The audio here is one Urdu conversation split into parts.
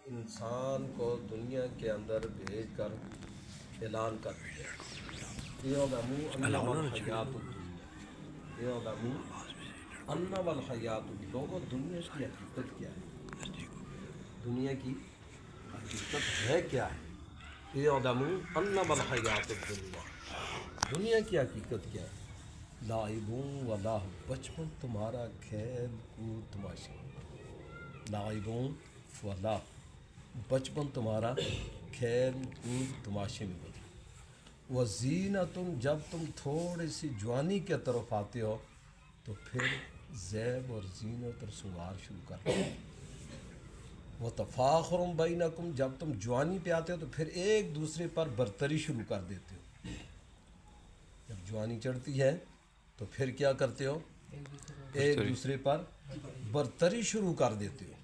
انسان کو دنیا کے اندر بھیج کر اعلان کر دیا انما الحیات الدنیا انما الحیات لوگوں دنیا کی حقیقت کیا ہے؟ دنیا کی حقیقت ہے کیا ہے؟ انما الحیات الدنیا دنیا کی حقیقت کیا ہے؟ لعبوں و لاہو بچپن تمہارا کھیل کود تماشا، لعبوں و لاہو بچپن تمہارا کھیل کود تماشے میں بدلا، وزینتم جب تم تھوڑی سی جوانی کے طرف آتے ہو تو پھر زیب اور زینت اور سنگار شروع کر دو، وتفاخر بینکم جب تم جوانی پہ آتے ہو تو پھر ایک دوسرے پر برتری شروع کر دیتے ہو، جب جوانی چڑھتی ہے تو پھر کیا کرتے ہو؟ ایک دوسرے پر برتری شروع کر دیتے ہو،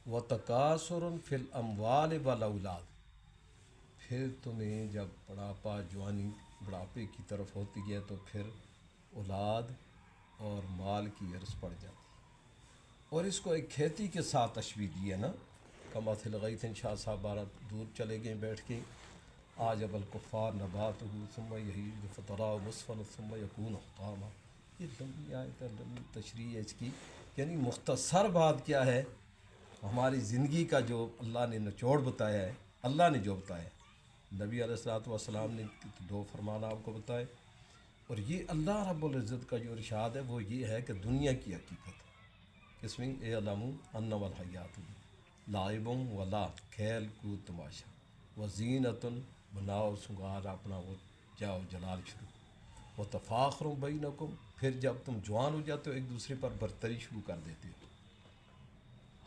وَتَكَاثُرٌ فِي الْأَمْوَالِ وَالْأَوْلَادِ پھر تمہیں جب بڑھاپے کی طرف ہوتی ہے تو پھر اولاد اور مال کی عرض پڑ جاتی ہے، اور اس کو ایک کھیتی کے ساتھ تشبیہ دی ہے نا، کمثل غیث شاہ صاحب بارہ دور چلے گئے بیٹھ کے، اعجب الکفار نباتہ ثم یہیج فتراہ مصفرا ثم یکون حطاما، یہ لمبی آیت ہے، لمبی تشریح ہے اس کی، یعنی مختصر بات کیا ہے، ہماری زندگی کا جو اللہ نے نچوڑ بتایا ہے، اللہ نے جو بتایا ہے، نبی علیہ الصلوۃ والسلام نے دو فرمان آپ کو بتائے، اور یہ اللہ رب العزت کا جو ارشاد ہے وہ یہ ہے کہ دنیا کی حقیقت کس میں اعلموا انما الحیات لعبوں ولا کھیل کود تماشا، وزینتن بناؤ سنگار اپنا وہ جاؤ جلال شروع، وتفاخر بینکم پھر جب تم جوان ہو جاتے ہو ایک دوسرے پر برتری شروع کر دیتے ہو،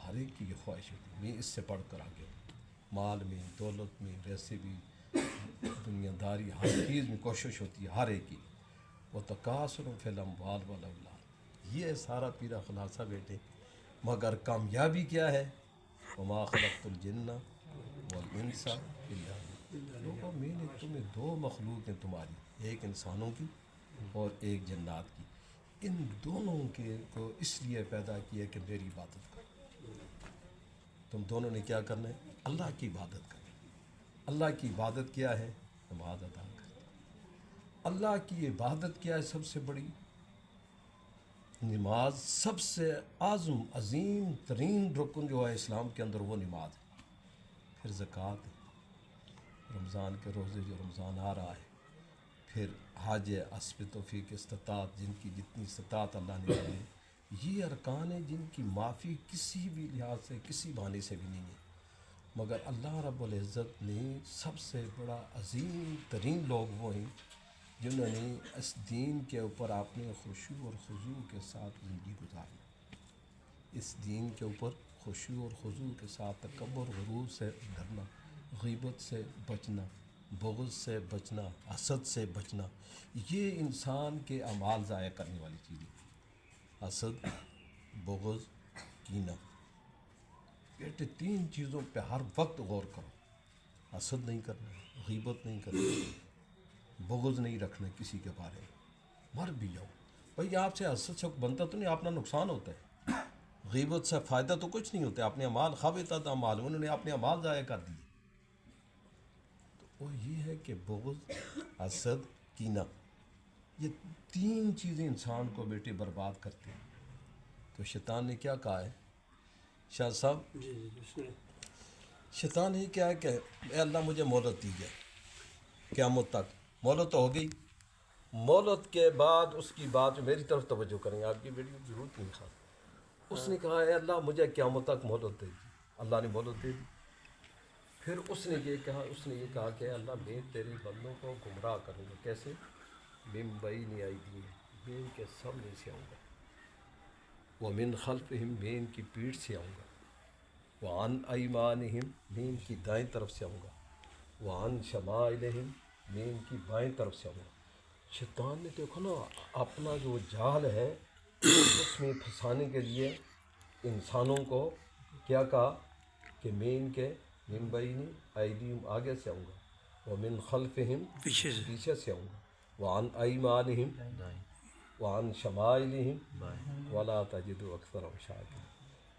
ہر ایک کی یہ خواہش ہوتی ہے میں اس سے پڑھ کر آگے مال میں دولت میں ویسے بھی دنیا داری ہر چیز میں کوشش ہوتی ہے ہر ایک کی، وہ تکاثر فی الاموال والاولاد، یہ سارا پیرا خلاصہ بیٹے، مگر کامیابی کیا ہے؟ وما خلقت الجن والانس الا لوگوں میں نے تمہیں دو مخلوق ہیں تمہاری، ایک انسانوں کی اور ایک جنات کی، ان دونوں کے کو اس لیے پیدا کیا کہ میری عبادت کرو، تم دونوں نے کیا کرنا ہے؟ اللہ کی عبادت کرنا، اللہ کی عبادت کیا ہے؟ نماز ادا کرنا، اللہ کی عبادت کیا ہے؟ سب سے بڑی نماز، سب سے اعظم عظیم ترین رکن جو ہے اسلام کے اندر وہ نماز ہے، پھر زکوٰۃ، رمضان کے روزے جو رمضان آ رہا ہے، پھر حج حسب توفیق استطاعت جن کی جتنی استطاعت اللہ نے دی ہے، یہ ارکان ہیں جن کی معافی کسی بھی لحاظ سے کسی بہانے سے بھی نہیں ہے، مگر اللہ رب العزت نے سب سے بڑا عظیم ترین لوگ وہ ہیں جنہوں نے اس دین کے اوپر اپنے خشوع اور خضوع کے ساتھ زندگی گزاری، اس دین کے اوپر خشوع اور خضوع کے ساتھ تکبر غرور سے ڈرنا، غیبت سے بچنا، بغض سے بچنا، حسد سے بچنا، یہ انسان کے اعمال ضائع کرنے والی چیزیں، حسد، بغض، کینہ، بیٹے تین چیزوں پہ ہر وقت غور کرو، حسد نہیں کرنا، غیبت نہیں کرنا، بغض نہیں رکھنا کسی کے بارے میں، مر بھی جاؤ بھائی آپ سے حسد سے بنتا تو نہیں، اپنا نقصان ہوتا ہے، غیبت سے فائدہ تو کچھ نہیں ہوتا، اپنے اعمال خابطہ اعمال انہوں نے اپنے اعمال ضائع کر دیے، تو وہ یہ ہے کہ بغض، حسد، کینہ، یہ تین چیزیں انسان کو بیٹے برباد کرتے ہیں، تو شیطان نے کیا کہا ہے شاہ صاحب؟ شیطان ہی کیا ہے کہ اے اللہ مجھے مہلت دی جائے قیامت تک، مہلت تو ہو گئی، مہلت کے بعد اس کی بات میری طرف توجہ کریں، آپ کی ویڈیو کی ضرورت نہیں خاص، اس نے کہا اے اللہ مجھے قیامت تک مہلت دے دی، اللہ نے مہلت دے دی، پھر اس نے یہ کہا کہ اللہ میں تیرے بندوں کو گمراہ کروں گا، کیسے؟ من بین ایدیہم، میں ان کے سامنے سے آؤں گا، ومن خلفہم، میں ان کی پیٹھ سے آؤں گا، وعن ایمانہم، میں ان کی دائیں طرف سے آؤں گا، وعن شمائلہم، میں ان کی بائیں طرف سے آؤں گا۔ شیطان نے دیکھو نا اپنا جو جال ہے اس میں پھنسانے کے لیے انسانوں کو کیا کہا کہ میں ان کے من بین ایدیہم آگے سے آؤں گا، ومن خلفہم پیچھے سے آؤں گا، وعن ایمانہم، وعن شمائلہم، ولا تجد اکثرہم شاکرین،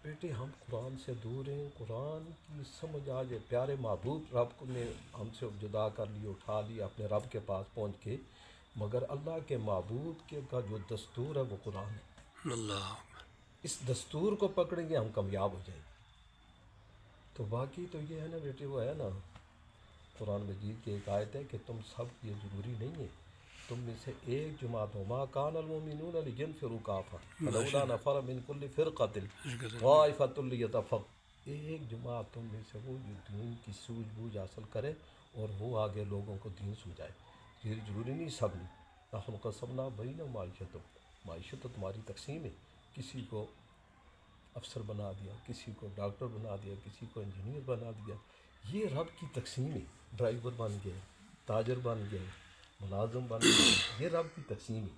بیٹے ہم قرآن سے دور ہیں، قرآن کی سمجھ آ جائے، پیارے محبوب رب نے ہم سے جدا کر لی، اٹھا لی اپنے رب کے پاس پہنچ کے، مگر اللہ کے معبود کے کا جو دستور ہے وہ قرآن ہے۔ اللہ اس دستور کو پکڑیں گے ہم کامیاب ہو جائیں گے۔ تو باقی تو یہ ہے نا بیٹے، وہ ہے نا قرآن مجید کی ایک آیت ہے کہ تم سب، یہ ضروری نہیں ہے تم میں سے ایک جماعت ہو، ما کان المؤمنون لینفروا کافہ فلولا نفر من کل فرقۃ طائفۃ لیتفقهوا، ایک جماعت تم میں سے وہ جو دین کی سوجھ بوجھ حاصل کرے اور وہ آگے لوگوں کو دین سمجھائے۔ یہ ضروری نہیں سب نے، نحن قسمنا بینہم معیشتہم، معیشت تو تمہاری تقسیم ہے، کسی کو افسر بنا دیا، کسی کو ڈاکٹر بنا دیا، کسی کو انجینئر بنا دیا، یہ رب کی تقسیم ہے۔ ڈرائیور بن گئے، تاجر بن گئے، ملازم بن گئے، یہ رب کی تقسیم ہے۔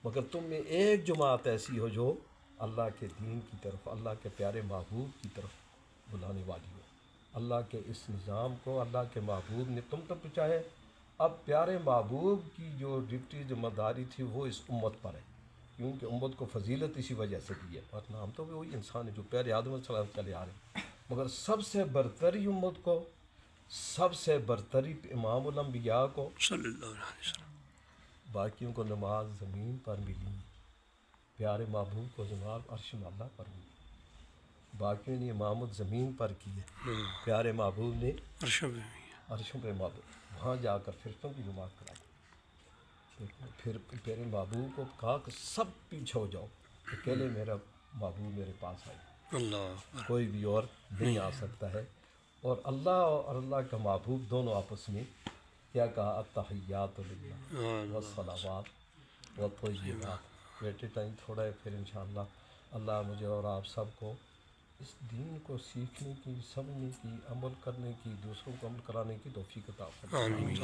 مگر تم میں ایک جماعت ایسی ہو جو اللہ کے دین کی طرف، اللہ کے پیارے محبوب کی طرف بلانے والی ہو، اللہ کے اس نظام کو اللہ کے محبوب نے تم تک پہنچایا۔ اب پیارے محبوب کی جو ڈپٹی ذمہ داری تھی وہ اس امت پر ہے، کیونکہ امت کو فضیلت اسی وجہ سے دی ہے، ورنہ ہم تو وہی انسان ہیں جو پہلے آدم علیہ السلام سے چلے آ رہے ہیں، مگر سب سے برتری امت کو، سب سے برتری امام الانبیاء کو، صلی اللہ علیہ وسلم۔ باقیوں کو نماز زمین پر ملی، پیارے محبوب کو نماز عرش اللہ پر ملی، باقیوں نے امامت زمین پر کی ہے، پیارے محبوب نے ارشد عرشوں پہ محبوب وہاں جا کر فرشتوں کی نماز کرائی۔ پھر پیارے محبوب کو کہا کہ سب پیچھے ہو جاؤ، اکیلے میرا محبوب میرے پاس آئے، اللہ کوئی بھی اور نہیں آ سکتا ہے۔ اور اللہ اور اللہ کا محبوب دونوں آپس میں کیا کہا، التحیات للہ والصلوات والطیبات۔ بیٹے ٹائم تھوڑا ہے، پھر انشاءاللہ اللہ مجھے اور آپ سب کو اس دین کو سیکھنے کی، سمجھنے کی، عمل کرنے کی، دوسروں کو عمل کرانے کی توفیق عطا فرمائے۔ آمین۔